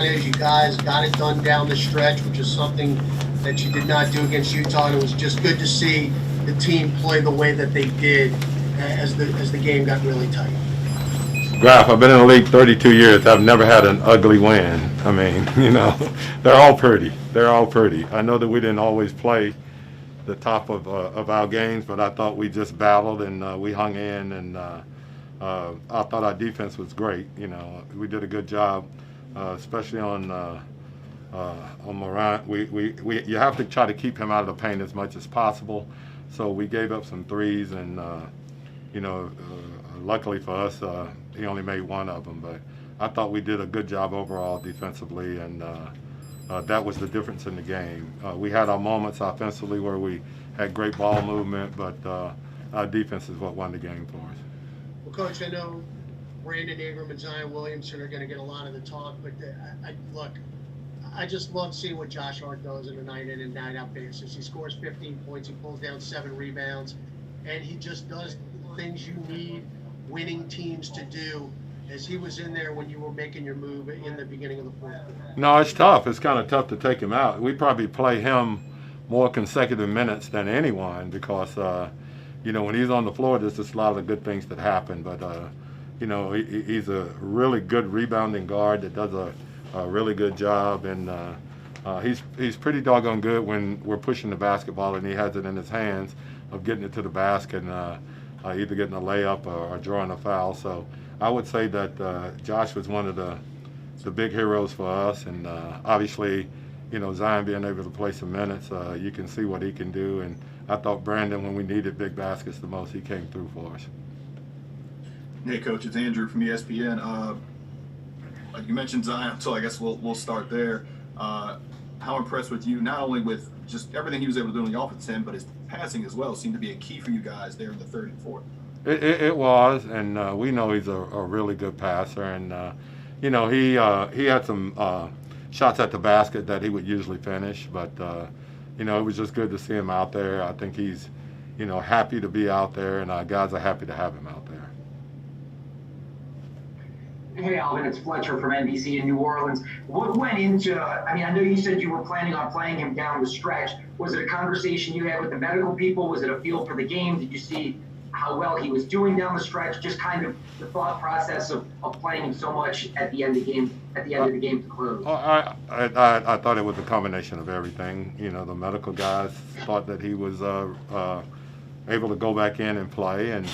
You guys got it done down the stretch, which is something that you did not do against Utah. And it was just good to see the team play the way that they did as the game got really tight. Graf, I've been in the league 32 years. I've never had an ugly win. I mean, they're all pretty. They're all pretty. I know that we didn't always play the top of our games, but I thought we just battled and we hung in, and I thought our defense was great. We did a good job, especially on Morant. You have to try to keep him out of the paint as much as possible. So we gave up some threes, and luckily for us, he only made one of them. But I thought we did a good job overall defensively, and that was the difference in the game. We had our moments offensively where we had great ball movement, but our defense is what won the game for us. Well, Coach, I know Brandon Ingram and Zion Williamson are going to get a lot of the talk, but look, I just love seeing what Josh Hart does on a night-in and night-out basis. He scores 15 points, he pulls down 7 rebounds, and he just does things you need winning teams to do, as he was in there when you were making your move in the beginning of the fourth quarter. No, it's tough. It's kind of tough to take him out. We probably play him more consecutive minutes than anyone because, when he's on the floor, there's just a lot of good things that happen. But, he's a really good rebounding guard that does a really good job. And he's pretty doggone good when we're pushing the basketball and he has it in his hands of getting it to the basket and either getting a layup or drawing a foul. So I would say that Josh was one of the big heroes for us, and obviously, Zion being able to play some minutes, you can see what he can do. And I thought Brandon, when we needed big baskets the most, he came through for us. Hey, Coach, it's Andrew from ESPN. Like you mentioned Zion, so I guess we'll start there. How impressed with you, not only with just everything he was able to do on the offensive end, but his passing as well seemed to be a key for you guys there in the third and fourth. It was, and we know he's a really good passer, and he had some shots at the basket that he would usually finish, but it was just good to see him out there. I think he's happy to be out there, and our guys are happy to have him out there. Hey, Alvin, it's Fletcher from NBC in New Orleans. What went into, I know you said you were planning on playing him down the stretch. Was it a conversation you had with the medical people? Was it a feel for the game? Did you see how well he was doing down the stretch? Just kind of the thought process of playing him so much at the end of the game to close. I thought it was a combination of everything. The medical guys thought that he was able to go back in and play, and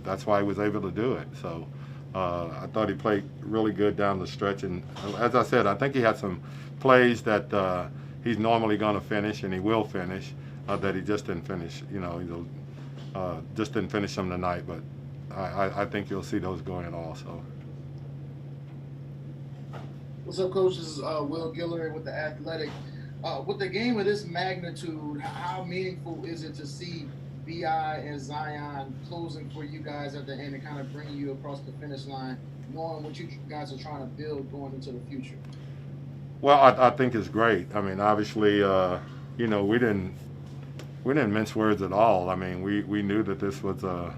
that's why he was able to do it. So I thought he played really good down the stretch, and as I said, I think he had some plays that he's normally going to finish, and he will finish, that he just didn't finish. Just didn't finish them tonight, but I think you'll see those going also. What's up, Coach? This is Will Guillory with The Athletic. With a game of this magnitude, how meaningful is it to see B.I. and Zion closing for you guys at the end and kind of bringing you across the finish line, knowing what you guys are trying to build going into the future? Well, I think it's great. Obviously, we didn't mince words at all. We knew that this was a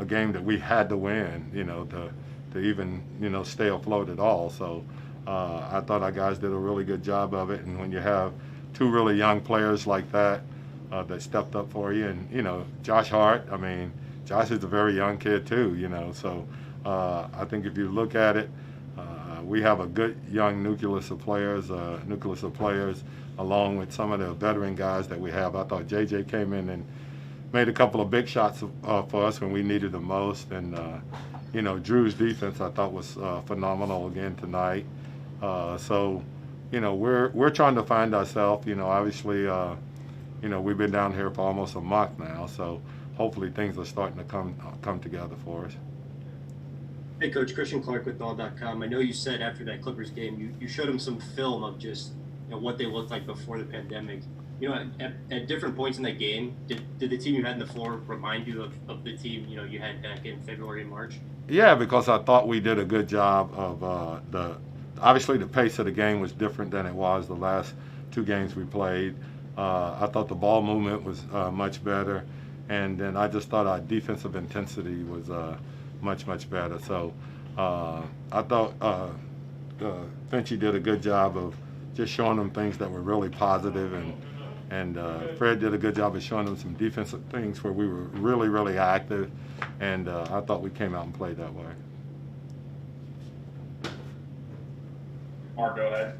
game that we had to win, to even, stay afloat at all. So I thought our guys did a really good job of it. And when you have two really young players like that, that stepped up for you, and Josh Hart. Josh is a very young kid too. So I think if you look at it, we have a good young nucleus of players, along with some of the veteran guys that we have. I thought JJ came in and made a couple of big shots for us when we needed them most, and Drew's defense I thought was phenomenal again tonight. So we're trying to find ourselves. Obviously. We've been down here for almost a month now, so hopefully things are starting to come together for us. Hey, Coach, Christian Clark with All.com. I know you said after that Clippers game, you showed him some film of just what they looked like before the pandemic. At different points in that game, did the team you had in the floor remind you of the team you had back in February and March? Yeah, because I thought we did a good job of obviously the pace of the game was different than it was the last two games we played. I thought the ball movement was much better, and then I just thought our defensive intensity was much better. So I thought Finchie did a good job of just showing them things that were really positive, and Fred did a good job of showing them some defensive things where we were really, really active, and I thought we came out and played that way. Mark, go ahead.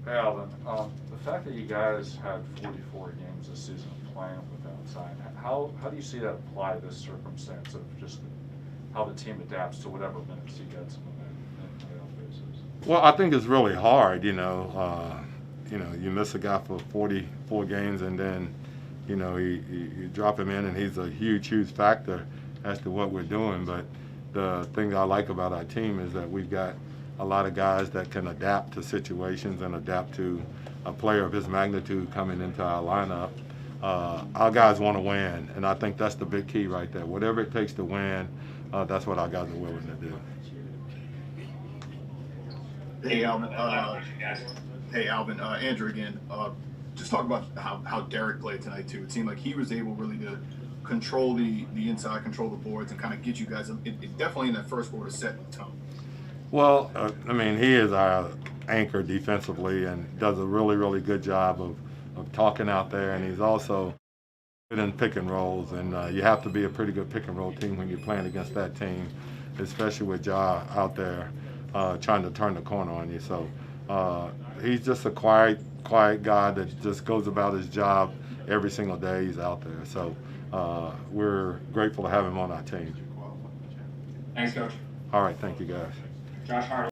Hey, Alvin. The fact that you guys had 44 games this season playing without Zion, how do you see that apply this circumstance of just how the team adapts to whatever minutes he gets on a daily basis? Well, I think it's really hard, you miss a guy for 44 games, and then, you drop him in, and he's a huge, huge factor as to what we're doing. But the thing that I like about our team is that we've got a lot of guys that can adapt to situations and adapt to a player of his magnitude coming into our lineup. Our guys want to win, and I think that's the big key right there. Whatever it takes to win, that's what our guys are willing to do. Hey, Alvin. Andrew again. Just talk about how Derek played tonight too. It seemed like he was able really to control the inside, control the boards, and kind of get you guys. It definitely in that first quarter set the tone. Well, he is our anchor defensively and does a really, really good job of talking out there, and he's also good in pick and rolls, and you have to be a pretty good pick and roll team when you're playing against that team, especially with Ja out there trying to turn the corner on you. So he's just a quiet guy that just goes about his job every single day he's out there. So we're grateful to have him on our team. Thanks, Coach. All right, thank you guys. Josh Hart.